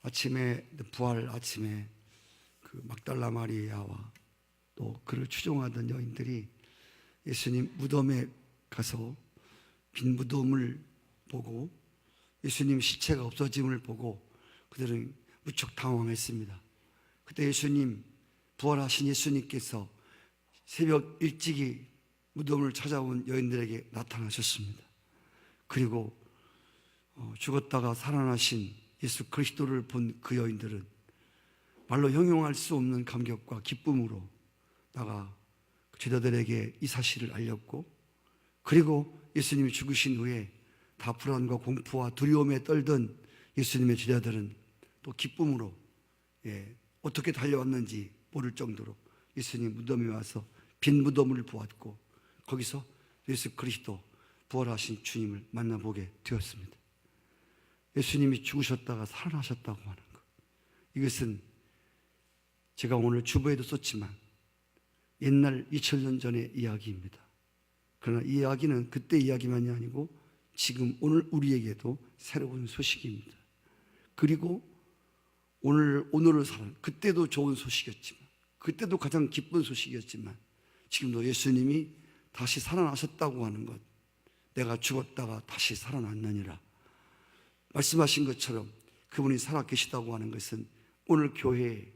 아침에 부활 아침에 그 막달라 마리아와 또 그를 추종하던 여인들이 예수님 무덤에 가서 빈 무덤을 보고 예수님 시체가 없어짐을 보고 그들은 무척 당황했습니다. 그때 예수님, 부활하신 예수님께서 새벽 일찍이 무덤을 찾아온 여인들에게 나타나셨습니다. 그리고 죽었다가 살아나신 예수 그리스도를 본 그 여인들은 말로 형용할 수 없는 감격과 기쁨으로 나가 제자들에게 이 사실을 알렸고, 그리고 예수님이 죽으신 후에 다 불안과 공포와 두려움에 떨던 예수님의 제자들은 또 기쁨으로 어떻게 달려왔는지 모를 정도로 예수님 무덤에 와서 빈 무덤을 보았고, 거기서 예수 그리스도 부활하신 주님을 만나보게 되었습니다. 예수님이 죽으셨다가 살아나셨다고 하는 것, 이것은 제가 오늘 주보에도 썼지만 옛날 2000년 전의 이야기입니다. 그러나 이 이야기는 그때 이야기만이 아니고 지금 오늘 우리에게도 새로운 소식입니다. 그리고 오늘을 사는, 그때도 좋은 소식이었지만, 그때도 가장 기쁜 소식이었지만 지금도 예수님이 다시 살아나셨다고 하는 것, 내가 죽었다가 다시 살아났느니라 말씀하신 것처럼 그분이 살아계시다고 하는 것은 오늘 교회에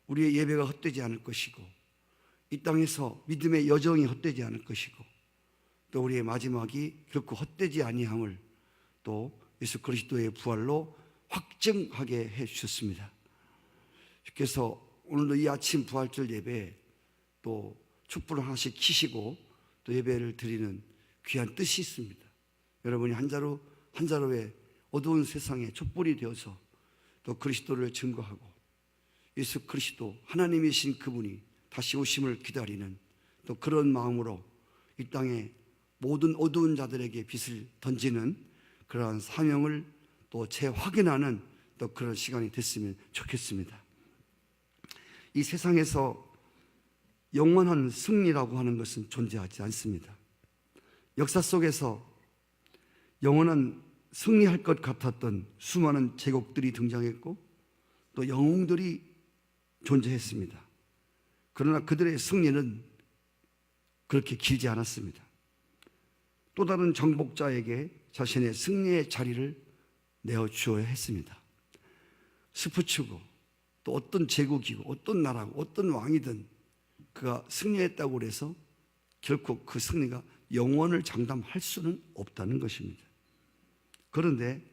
우리의 예배가 헛되지 않을 것이고, 이 땅에서 믿음의 여정이 헛되지 않을 것이고, 또 우리의 마지막이 결코 헛되지 아니함을 또 예수 그리스도의 부활로 확증하게 해 주셨습니다. 주께서 오늘도 이 아침 부활절 예배에 또 촛불을 하나씩 켜시고 또 예배를 드리는 귀한 뜻이 있습니다. 여러분이 한 자루의 어두운 세상에 촛불이 되어서 또 그리스도를 증거하고 예수 그리스도 하나님이신 그분이 다시 오심을 기다리는 또 그런 마음으로 이 땅에 모든 어두운 자들에게 빛을 던지는 그러한 사명을 또 재확인하는 또 그런 시간이 됐으면 좋겠습니다. 이 세상에서 영원한 승리라고 하는 것은 존재하지 않습니다. 역사 속에서 영원한 승리할 것 같았던 수많은 제국들이 등장했고 또 영웅들이 존재했습니다. 그러나 그들의 승리는 그렇게 길지 않았습니다. 또 다른 정복자에게 자신의 승리의 자리를 내어주어야 했습니다. 스포츠고 또 어떤 제국이고 어떤 나라고 어떤 왕이든 그가 승리했다고 해서 결코 그 승리가 영원을 장담할 수는 없다는 것입니다. 그런데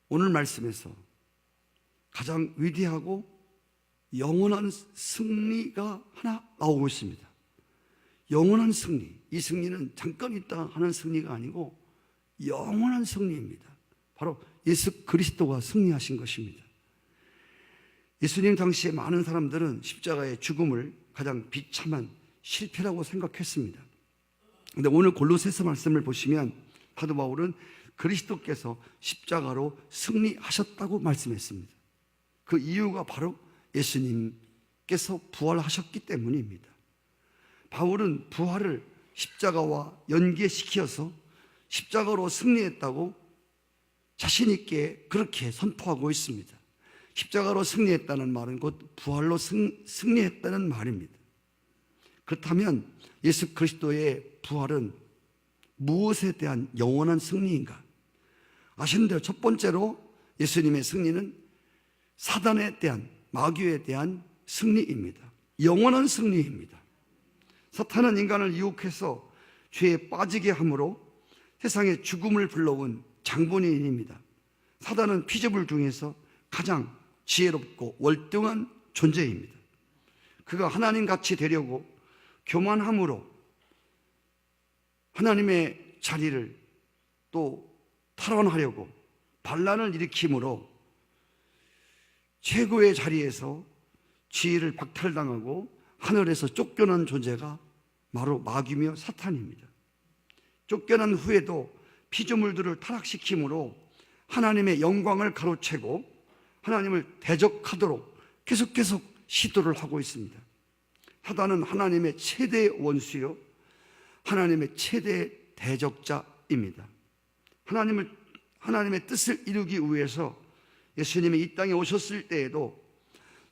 오늘 말씀에서 가장 위대하고 영원한 승리가 하나 나오고 있습니다. 영원한 승리, 이 승리는 잠깐 있다 하는 승리가 아니고 영원한 승리입니다. 바로 예수 그리스도가 승리하신 것입니다. 예수님 당시에 많은 사람들은 십자가의 죽음을 가장 비참한 실패라고 생각했습니다. 그런데 오늘 골로새서 말씀을 보시면 사도 바울은 그리스도께서 십자가로 승리하셨다고 말씀했습니다. 그 이유가 바로 예수님께서 부활하셨기 때문입니다. 바울은 부활을 십자가와 연계시켜서 십자가로 승리했다고 자신 있게 그렇게 선포하고 있습니다. 십자가로 승리했다는 말은 곧 부활로 승리했다는 말입니다. 그렇다면 예수 그리스도의 부활은 무엇에 대한 영원한 승리인가? 아시는 대로 첫 번째로 예수님의 승리는 사단에 대한, 마귀에 대한 승리입니다. 영원한 승리입니다. 사탄은 인간을 유혹해서 죄에 빠지게 함으로 세상에 죽음을 불러온 장본인입니다. 사단은 피조물 중에서 가장 지혜롭고 월등한 존재입니다. 그가 하나님같이 되려고 교만함으로 하나님의 자리를 또 탈환하려고 반란을 일으킴으로 최고의 자리에서 지위를 박탈당하고 하늘에서 쫓겨난 존재가 바로 마귀며 사탄입니다. 쫓겨난 후에도 피조물들을 타락시킴으로 하나님의 영광을 가로채고 하나님을 대적하도록 계속 시도를 하고 있습니다. 사단은 하나님의 최대 원수요 하나님의 최대 대적자입니다. 하나님의 뜻을 이루기 위해서 예수님이 이 땅에 오셨을 때에도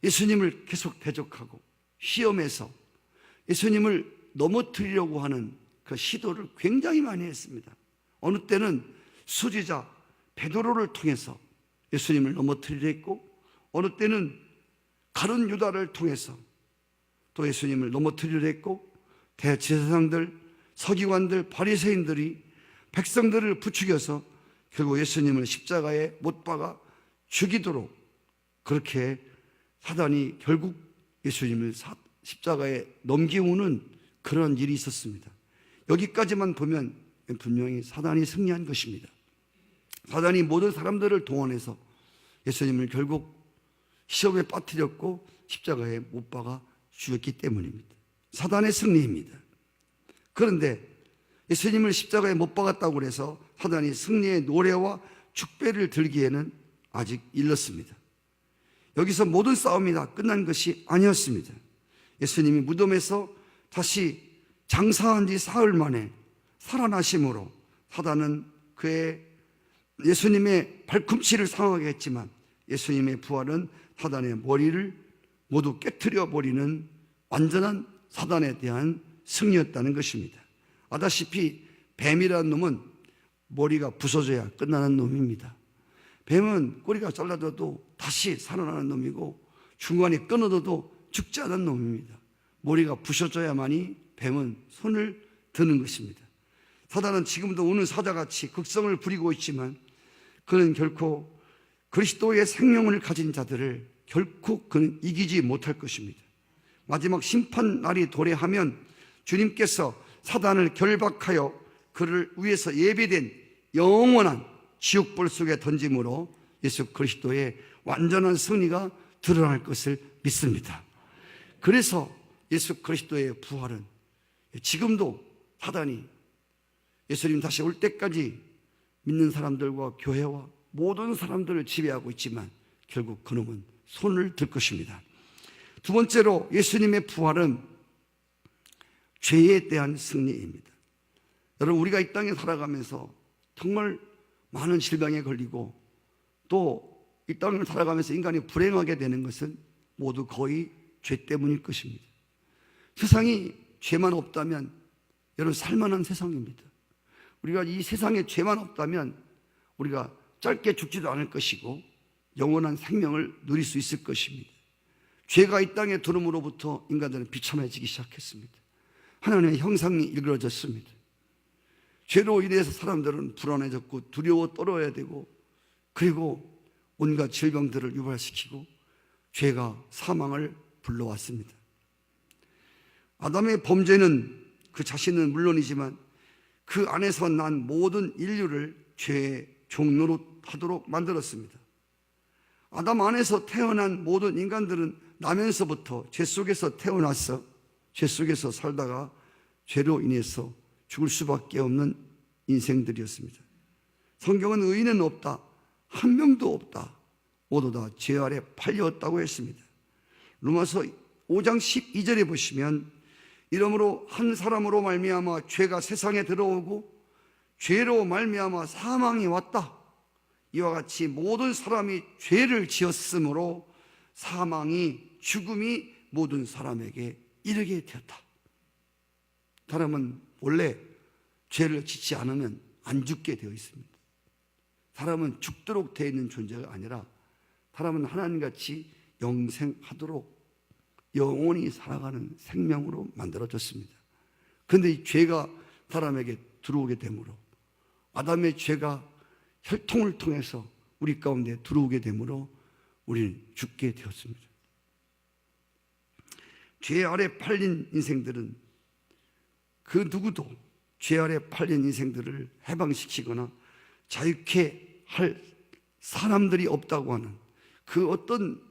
예수님을 계속 대적하고 시험해서 예수님을 넘어뜨리려고 하는 그 시도를 굉장히 많이 했습니다. 어느 때는 수지자 베드로를 통해서 예수님을 넘어뜨리려 했고, 어느 때는 가룟 유다를 통해서 또 예수님을 넘어뜨리려 했고, 대제사장들, 서기관들, 바리새인들이 백성들을 부추겨서 결국 예수님을 십자가에 못 박아 죽이도록, 그렇게 사단이 결국 예수님을 십자가에 넘기우는 그런 일이 있었습니다. 여기까지만 보면 분명히 사단이 승리한 것입니다. 사단이 모든 사람들을 동원해서 예수님을 결국 시험에 빠뜨렸고 십자가에 못 박아 죽였기 때문입니다. 사단의 승리입니다. 그런데 예수님을 십자가에 못 박았다고 해서 사단이 승리의 노래와 축배를 들기에는 아직 일렀습니다. 여기서 모든 싸움이 다 끝난 것이 아니었습니다. 예수님이 무덤에서 다시 장사한 지 사흘 만에 살아나심으로 사단은 그의 예수님의 발꿈치를 상하게 했지만, 예수님의 부활은 사단의 머리를 모두 깨트려 버리는 완전한 사단에 대한 승리였다는 것입니다. 아다시피 뱀이라는 놈은 머리가 부서져야 끝나는 놈입니다. 뱀은 꼬리가 잘라져도 다시 살아나는 놈이고 중간에 끊어져도 죽지 않은 놈입니다. 머리가 부서져야만이 뱀은 손을 드는 것입니다. 사단은 지금도 우는 사자같이 극성을 부리고 있지만 그는 결코 그리스도의 생명을 가진 자들을 결코 그는 이기지 못할 것입니다. 마지막 심판 날이 도래하면 주님께서 사단을 결박하여 그를 위해서 예비된 영원한 지옥불 속에 던짐으로 예수 그리스도의 완전한 승리가 드러날 것을 믿습니다. 그래서 예수 그리스도의 부활은 지금도 사단이 예수님 다시 올 때까지 믿는 사람들과 교회와 모든 사람들을 지배하고 있지만 결국 그놈은 손을 들 것입니다. 두 번째로 예수님의 부활은 죄에 대한 승리입니다. 여러분, 우리가 이 땅에 살아가면서 정말 많은 질병에 걸리고 또 이 땅을 살아가면서 인간이 불행하게 되는 것은 모두 거의 죄 때문일 것입니다. 세상이 죄만 없다면 여러분 살만한 세상입니다. 우리가 이 세상에 죄만 없다면 우리가 짧게 죽지도 않을 것이고 영원한 생명을 누릴 수 있을 것입니다. 죄가 이 땅에 들어옴으로부터 인간들은 비참해지기 시작했습니다. 하나님의 형상이 일그러졌습니다. 죄로 인해서 사람들은 불안해졌고 두려워 떨어야 되고, 그리고 온갖 질병들을 유발시키고 죄가 사망을 불러왔습니다. 아담의 범죄는 그 자신은 물론이지만 그 안에서 난 모든 인류를 죄의 종로로 하도록 만들었습니다. 아담 안에서 태어난 모든 인간들은 나면서부터 죄 속에서 태어나서 죄 속에서 살다가 죄로 인해서 죽을 수밖에 없는 인생들이었습니다. 성경은 의인은 없다, 한 명도 없다, 모두 다 죄 아래 팔렸다고 했습니다. 로마서 5장 12절에 보시면 이러므로 한 사람으로 말미암아 죄가 세상에 들어오고 죄로 말미암아 사망이 왔다. 이와 같이 모든 사람이 죄를 지었으므로 사망이, 죽음이 모든 사람에게 이르게 되었다. 사람은 원래 죄를 짓지 않으면 안 죽게 되어 있습니다. 사람은 죽도록 되어 있는 존재가 아니라 사람은 하나님같이 영생하도록 영원히 살아가는 생명으로 만들어졌습니다. 그런데 이 죄가 사람에게 들어오게 되므로, 아담의 죄가 혈통을 통해서 우리 가운데 들어오게 되므로 우리는 죽게 되었습니다. 죄 아래 팔린 인생들은 그 누구도 죄 아래 팔린 인생들을 해방시키거나 자유케 할 사람들이 없다고 하는, 그 어떤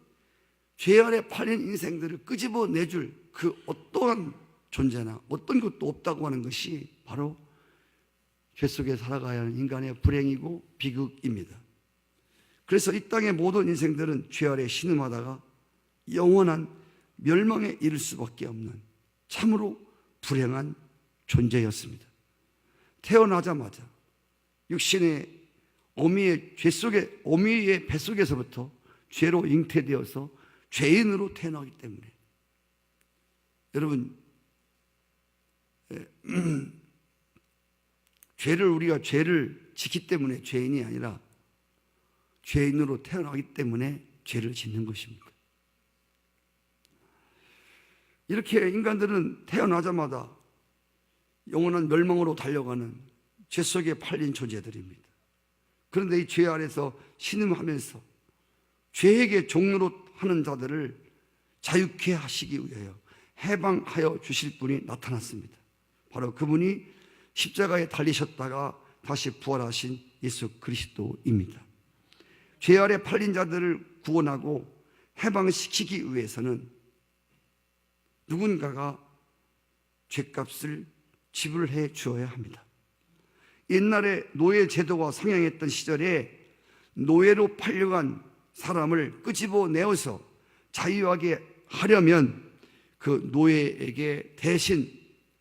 죄 아래 팔린 인생들을 끄집어내줄 그 어떠한 존재나 어떤 것도 없다고 하는 것이 바로 죄 속에 살아가야 하는 인간의 불행이고 비극입니다. 그래서 이 땅의 모든 인생들은 죄 아래 신음하다가 영원한 멸망에 이를 수밖에 없는 참으로 불행한 존재였습니다. 태어나자마자 육신의 어미의 어미의 뱃속에서부터 죄로 잉태되어서 죄인으로 태어나기 때문에, 여러분, 우리가 죄를 짓기 때문에 죄인이 아니라 죄인으로 태어나기 때문에 죄를 짓는 것입니다. 이렇게 인간들은 태어나자마자 영원한 멸망으로 달려가는 죄 속에 팔린 존재들입니다. 그런데 이 죄 아래서 신음하면서 죄에게 종노릇 하는 자들을 자유케 하시기 위하여 해방하여 주실 분이 나타났습니다. 바로 그분이 십자가에 달리셨다가 다시 부활하신 예수 그리스도입니다. 죄 아래 팔린 자들을 구원하고 해방시키기 위해서는 누군가가 죄값을 지불해 주어야 합니다. 옛날에 노예 제도가 상행했던 시절에 노예로 팔려간 사람을 끄집어내어서 자유하게 하려면 그 노예에게 대신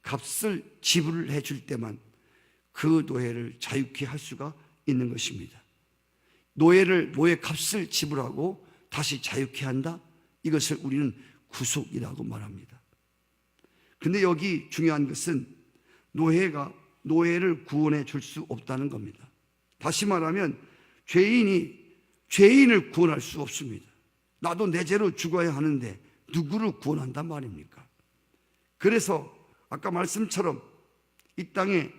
값을 지불해 줄 때만 그 노예를 자유케 할 수가 있는 것입니다. 노예 값을 지불하고 다시 자유케 한다? 이것을 우리는 구속이라고 말합니다. 근데 여기 중요한 것은 노예를 구원해 줄 수 없다는 겁니다. 다시 말하면 죄인을 구원할 수 없습니다. 나도 내 죄로 죽어야 하는데 누구를 구원한단 말입니까? 그래서 아까 말씀처럼 이 땅에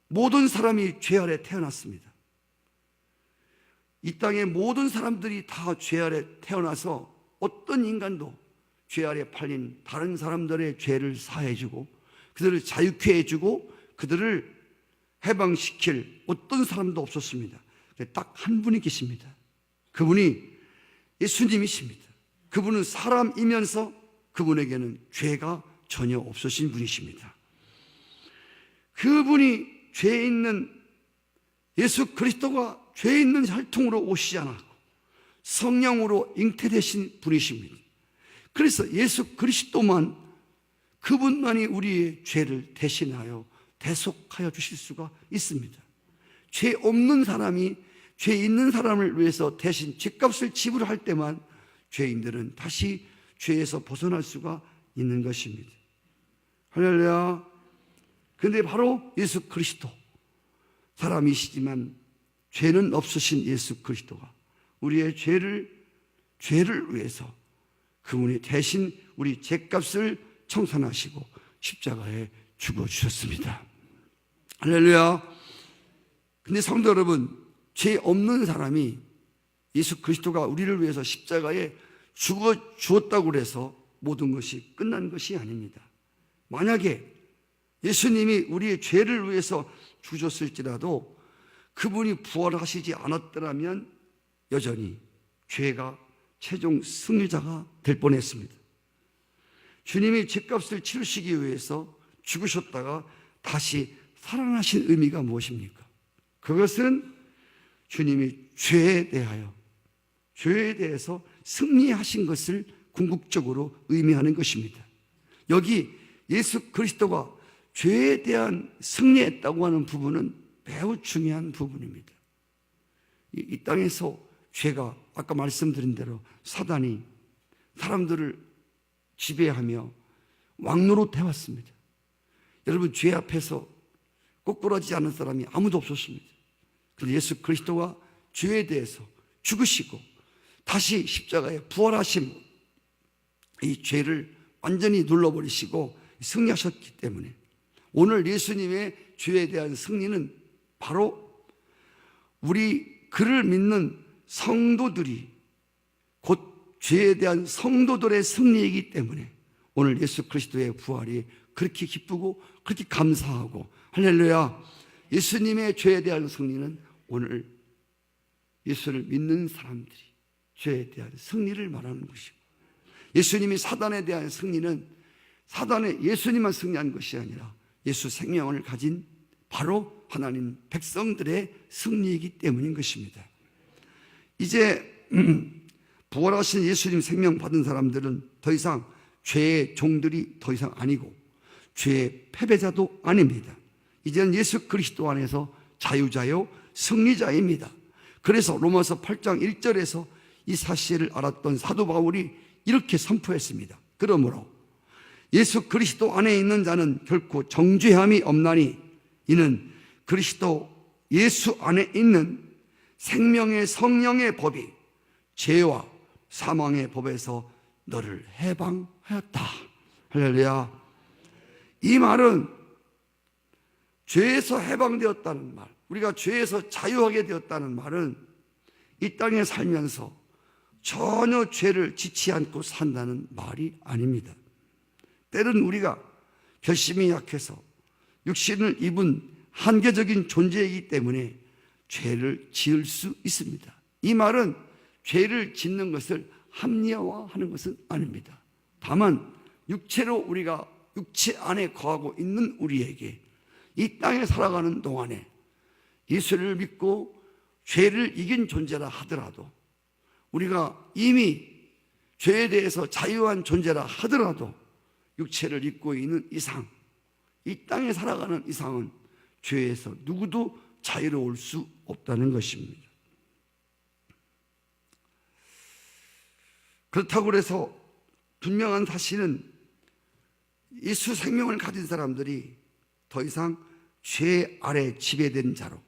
모든 사람이 죄 아래 태어났습니다. 이 땅의 모든 사람들이 다 죄 아래 태어나서 어떤 인간도 죄 아래 팔린 다른 사람들의 죄를 사해주고 그들을 자유케 해주고 그들을 해방시킬 어떤 사람도 없었습니다. 딱 한 분이 계십니다. 그분이 예수님이십니다. 그분은 사람이면서 그분에게는 죄가 전혀 없으신 분이십니다. 그분이 죄 있는 예수 그리스도가 죄 있는 혈통으로 오시지 않았고 성령으로 잉태되신 분이십니다. 그래서 예수 그리스도만, 그분만이 우리의 죄를 대신하여 대속하여 주실 수가 있습니다. 죄 없는 사람이 죄 있는 사람을 위해서 대신 죄값을 지불할 때만 죄인들은 다시 죄에서 벗어날 수가 있는 것입니다. 할렐루야. 그런데 바로 예수 그리스도, 사람이시지만 죄는 없으신 예수 그리스도가 우리의 죄를 위해서 그분이 대신 우리 죄값을 청산하시고 십자가에 죽어주셨습니다. 할렐루야. 근데 성도 여러분, 죄 없는 사람이 예수 그리스도가 우리를 위해서 십자가에 죽어 주었다고 해서 모든 것이 끝난 것이 아닙니다. 만약에 예수님이 우리의 죄를 위해서 죽으셨을지라도 그분이 부활하시지 않았더라면 여전히 죄가 최종 승리자가 될 뻔했습니다. 주님이 죄값을 치르시기 위해서 죽으셨다가 다시 살아나신 의미가 무엇입니까? 그것은 주님이 죄에 대해서 승리하신 것을 궁극적으로 의미하는 것입니다. 여기 예수 그리스도가 죄에 대한 승리했다고 하는 부분은 매우 중요한 부분입니다. 이 땅에서 죄가 아까 말씀드린 대로 사단이 사람들을 지배하며 왕노릇 해왔습니다. 여러분, 죄 앞에서 꼬꾸라지지 않은 사람이 아무도 없었습니다. 그런데 예수 그리스도가 죄에 대해서 죽으시고 다시 십자가에 부활하심, 이 죄를 완전히 눌러버리시고 승리하셨기 때문에 오늘 예수님의 죄에 대한 승리는 바로 그를 믿는 성도들이 곧 죄에 대한 성도들의 승리이기 때문에 오늘 예수 그리스도의 부활이 그렇게 기쁘고 그렇게 감사하고, 할렐루야. 예수님의 죄에 대한 승리는 오늘 예수를 믿는 사람들이 죄에 대한 승리를 말하는 것이고, 예수님이 사단에 대한 승리는 예수님만 승리한 것이 아니라 예수 생명을 가진 바로 하나님 백성들의 승리이기 때문인 것입니다. 이제 부활하신 예수님 생명 받은 사람들은 더 이상 죄의 종들이 더 이상 아니고 죄의 패배자도 아닙니다. 이제는 예수 그리스도 안에서 자유자요 승리자입니다. 그래서 로마서 8장 1절에서 이 사실을 알았던 사도 바울이 이렇게 선포했습니다. 그러므로 예수 그리스도 안에 있는 자는 결코 정죄함이 없나니 이는 그리스도 예수 안에 있는 생명의 성령의 법이 죄와 사망의 법에서 너를 해방하였다. 할렐루야. 이 말은 죄에서 해방되었다는 말, 우리가 죄에서 자유하게 되었다는 말은 이 땅에 살면서 전혀 죄를 지치 않고 산다는 말이 아닙니다. 때는 우리가 결심이 약해서 육신을 입은 한계적인 존재이기 때문에 죄를 지을 수 있습니다. 이 말은 죄를 짓는 것을 합리화하는 것은 아닙니다. 다만 육체로 우리가 육체 안에 거하고 있는 우리에게 이 땅에 살아가는 동안에 예수를 믿고 죄를 이긴 존재라 하더라도, 우리가 이미 죄에 대해서 자유한 존재라 하더라도 육체를 입고 있는 이상, 이 땅에 살아가는 이상은 죄에서 누구도 자유로울 수 없다는 것입니다. 그렇다고 해서 분명한 사실은 예수 생명을 가진 사람들이 더 이상 죄 아래 지배된 자로,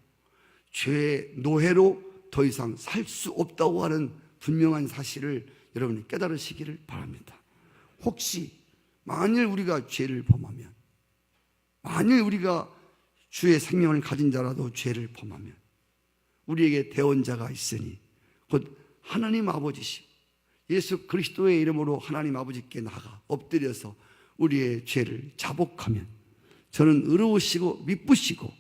죄의 노예로 더 이상 살 수 없다고 하는 분명한 사실을 여러분이 깨달으시기를 바랍니다. 혹시 만일 우리가 죄를 범하면, 만일 우리가 주의 생명을 가진 자라도 죄를 범하면 우리에게 대원자가 있으니 곧 하나님 아버지시고 예수 그리스도의 이름으로 하나님 아버지께 나가 엎드려서 우리의 죄를 자복하면 저는 의로우시고 미쁘시고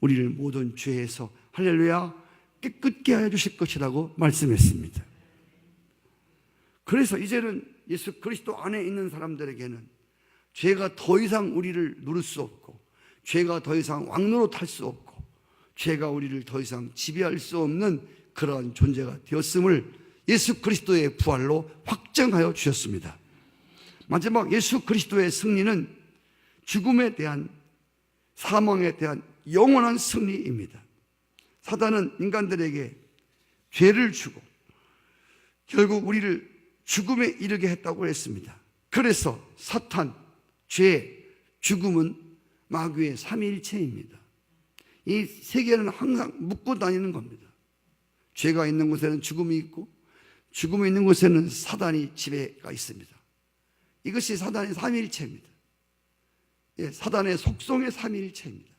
우리를 모든 죄에서 할렐루야 깨끗게 하여 주실 것이라고 말씀했습니다. 그래서 이제는 예수 그리스도 안에 있는 사람들에게는 죄가 더 이상 우리를 누를 수 없고, 죄가 더 이상 왕노릇 할 수 없고, 죄가 우리를 더 이상 지배할 수 없는 그러한 존재가 되었음을 예수 그리스도의 부활로 확정하여 주셨습니다. 마지막 예수 그리스도의 승리는 죽음에 대한, 사망에 대한 영원한 승리입니다. 사단은 인간들에게 죄를 주고 결국 우리를 죽음에 이르게 했다고 했습니다. 그래서 사탄, 죄, 죽음은 마귀의 삼위일체입니다. 이 세계는 항상 묶고 다니는 겁니다. 죄가 있는 곳에는 죽음이 있고 죽음이 있는 곳에는 사단이 지배가 있습니다. 이것이 사단의 삼위일체입니다. 예, 사단의 속성의 삼위일체입니다.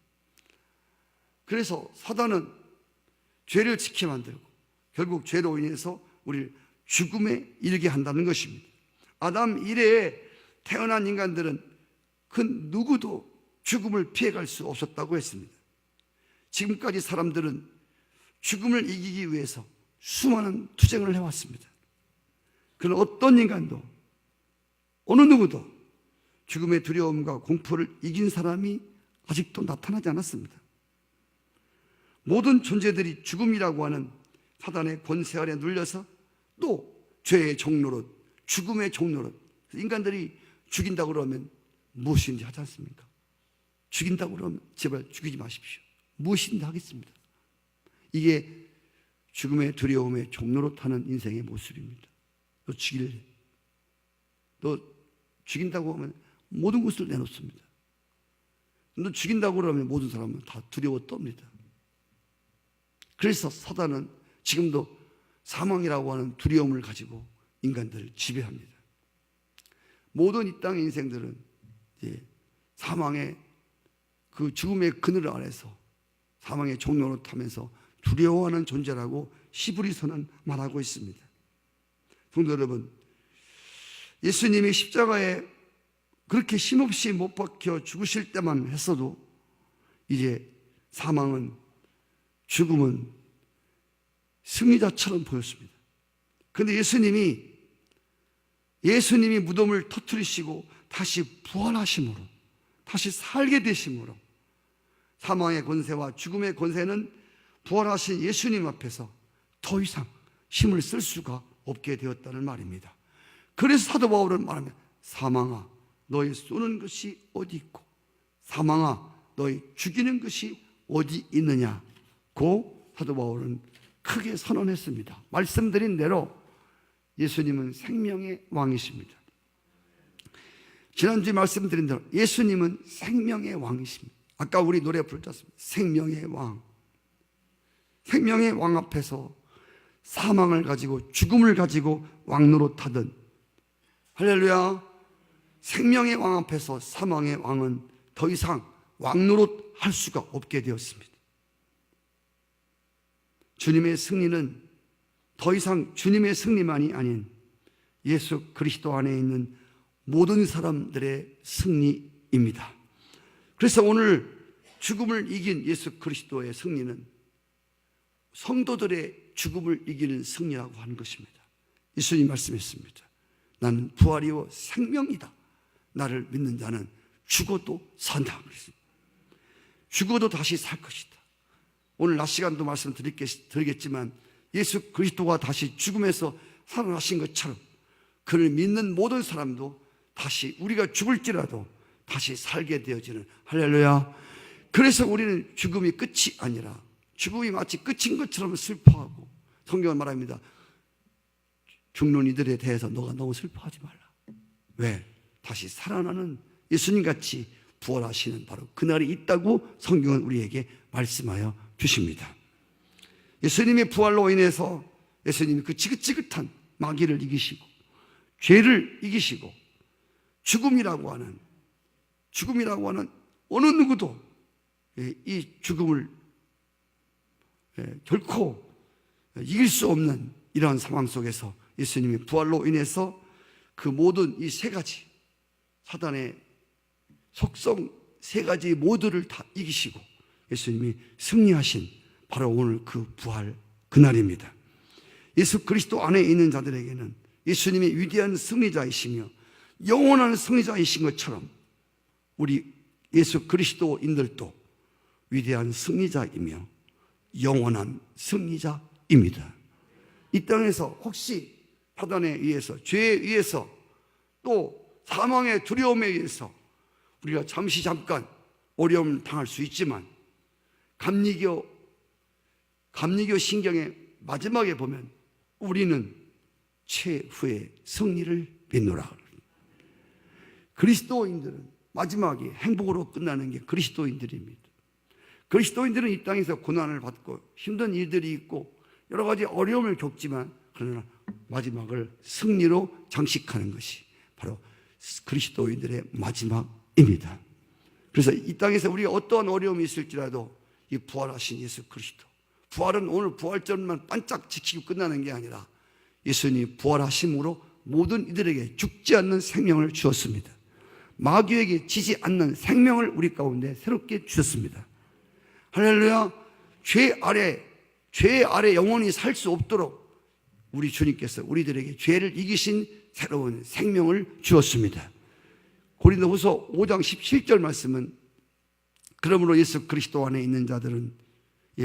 그래서 사단은 죄를 지게 만들고 결국 죄로 인해서 우리를 죽음에 이르게 한다는 것입니다. 아담 이래에 태어난 인간들은 그 누구도 죽음을 피해갈 수 없었다고 했습니다. 지금까지 사람들은 죽음을 이기기 위해서 수많은 투쟁을 해왔습니다. 그러나 어떤 인간도, 어느 누구도 죽음의 두려움과 공포를 이긴 사람이 아직도 나타나지 않았습니다. 모든 존재들이 죽음이라고 하는 사단의 권세 아래 눌려서 또 죄의 종노릇, 죽음의 종노릇, 인간들이 죽인다고 그러면 무엇인지 하지 않습니까? 죽인다고 그러면 제발 죽이지 마십시오. 무엇인지 하겠습니다. 이게 죽음의 두려움에 종노릇하는 인생의 모습입니다. 너 죽일래? 너 죽인다고 하면 모든 것을 내놓습니다. 너 죽인다고 그러면 모든 사람은 다 두려워 떱니다. 그래서 사단은 지금도 사망이라고 하는 두려움을 가지고 인간들을 지배합니다. 모든 이 땅의 인생들은 이제 사망의 그 죽음의 그늘 아래서 사망의 종노릇하면서 두려워하는 존재라고 히브리서는 말하고 있습니다. 성도 여러분, 예수님이 십자가에 그렇게 힘없이 못 박혀 죽으실 때만 했어도 이제 사망은, 죽음은 승리자처럼 보였습니다. 그런데 예수님이 무덤을 터뜨리시고 다시 부활하심으로, 다시 살게 되심으로 사망의 권세와 죽음의 권세는 부활하신 예수님 앞에서 더 이상 힘을 쓸 수가 없게 되었다는 말입니다. 그래서 사도 바울은 말합니다. 사망아, 너희 쏘는 것이 어디 있고 사망아, 너희 죽이는 것이 어디 있느냐고 사도 바울은 크게 선언했습니다. 말씀드린 대로 예수님은 생명의 왕이십니다. 지난주에 말씀드린 대로 예수님은 생명의 왕이십니다. 아까 우리 노래 부르지 않습니까? 생명의 왕. 생명의 왕 앞에서 사망을 가지고 죽음을 가지고 왕노릇하던, 할렐루야, 생명의 왕 앞에서 사망의 왕은 더 이상 왕노릇 할 수가 없게 되었습니다. 주님의 승리는 더 이상 주님의 승리만이 아닌 예수 그리스도 안에 있는 모든 사람들의 승리입니다. 그래서 오늘 죽음을 이긴 예수 그리스도의 승리는 성도들의 죽음을 이기는 승리라고 하는 것입니다. 예수님 말씀했습니다. 나는 부활이요 생명이다. 나를 믿는 자는 죽어도 산다. 죽어도 다시 살 것이다. 오늘 낮 시간도 말씀드리겠지만 예수 그리스도가 다시 죽음에서 살아나신 것처럼 그를 믿는 모든 사람도 다시, 우리가 죽을지라도 다시 살게 되어지는, 할렐루야. 그래서 우리는 죽음이 끝이 아니라 죽음이 마치 끝인 것처럼 슬퍼하고, 성경은 말합니다. 죽는 이들에 대해서 너가 너무 슬퍼하지 말라. 왜? 다시 살아나는 예수님같이 부활하시는 바로 그날이 있다고 성경은 우리에게 말씀하여 주십니다. 예수님의 부활로 인해서 예수님이 그 지긋지긋한 마귀를 이기시고 죄를 이기시고 죽음이라고 하는 어느 누구도 이 죽음을 결코 이길 수 없는 이러한 상황 속에서 예수님의 부활로 인해서 그 모든 이 세 가지 사단의 속성 세 가지 모두를 다 이기시고 예수님이 승리하신 바로 오늘 그 부활 그날입니다. 예수 그리스도 안에 있는 자들에게는 예수님이 위대한 승리자이시며 영원한 승리자이신 것처럼 우리 예수 그리스도인들도 위대한 승리자이며 영원한 승리자입니다. 이 땅에서 혹시 사단에 의해서, 죄에 의해서, 또 사망의 두려움에 의해서 우리가 잠깐 어려움을 당할 수 있지만 감리교 신경의 마지막에 보면 우리는 최후의 승리를 믿노라. 그리스도인들은 마지막에 행복으로 끝나는 게 그리스도인들입니다. 그리스도인들은 이 땅에서 고난을 받고 힘든 일들이 있고 여러 가지 어려움을 겪지만 그러나 마지막을 승리로 장식하는 것이 바로 그리스도인들의 마지막입니다. 그래서 이 땅에서 우리가 어떠한 어려움이 있을지라도 이 부활하신 예수 그리스도, 부활은 오늘 부활절만 반짝 지키고 끝나는 게 아니라 예수님이 부활하심으로 모든 이들에게 죽지 않는 생명을 주었습니다. 마귀에게 지지 않는 생명을 우리 가운데 새롭게 주셨습니다. 할렐루야. 죄 아래 영원히 살 수 없도록 우리 주님께서 우리들에게 죄를 이기신 새로운 생명을 주었습니다. 고린도후서 5장 17절 말씀은 그러므로 예수 그리스도 안에 있는 자들은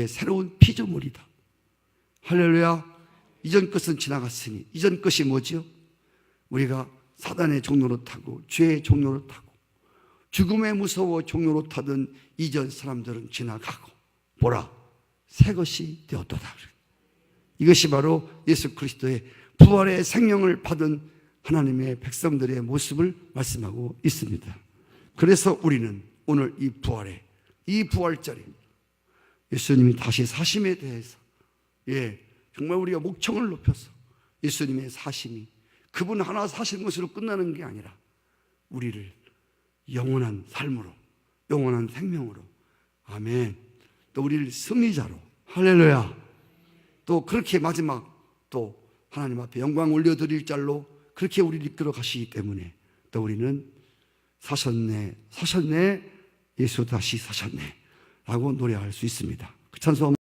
새로운 피조물이다. 할렐루야. 이전 것은 지나갔으니 이전 것이 뭐죠? 우리가 사단의 종로로 타고 죄의 종로로 타고 죽음의 무서워 종로로 타던 이전 사람들은 지나가고 보라 새 것이 되었도다. 이것이 바로 예수 그리스도의 부활의 생명을 받은 하나님의 백성들의 모습을 말씀하고 있습니다. 그래서 우리는 오늘 이 부활절에 예수님이 다시 사심에 대해서 정말 우리가 목청을 높여서 예수님의 사심이 그분 하나 사신 것으로 끝나는 게 아니라 우리를 영원한 삶으로, 영원한 생명으로, 아멘, 또 우리를 승리자로, 할렐루야, 또 그렇게 마지막 또 하나님 앞에 영광 올려드릴 자로 그렇게 우리를 이끌어 가시기 때문에 또 우리는 사셨네 예수 다시 사셨네 라고 노래할 수 있습니다. 그 찬송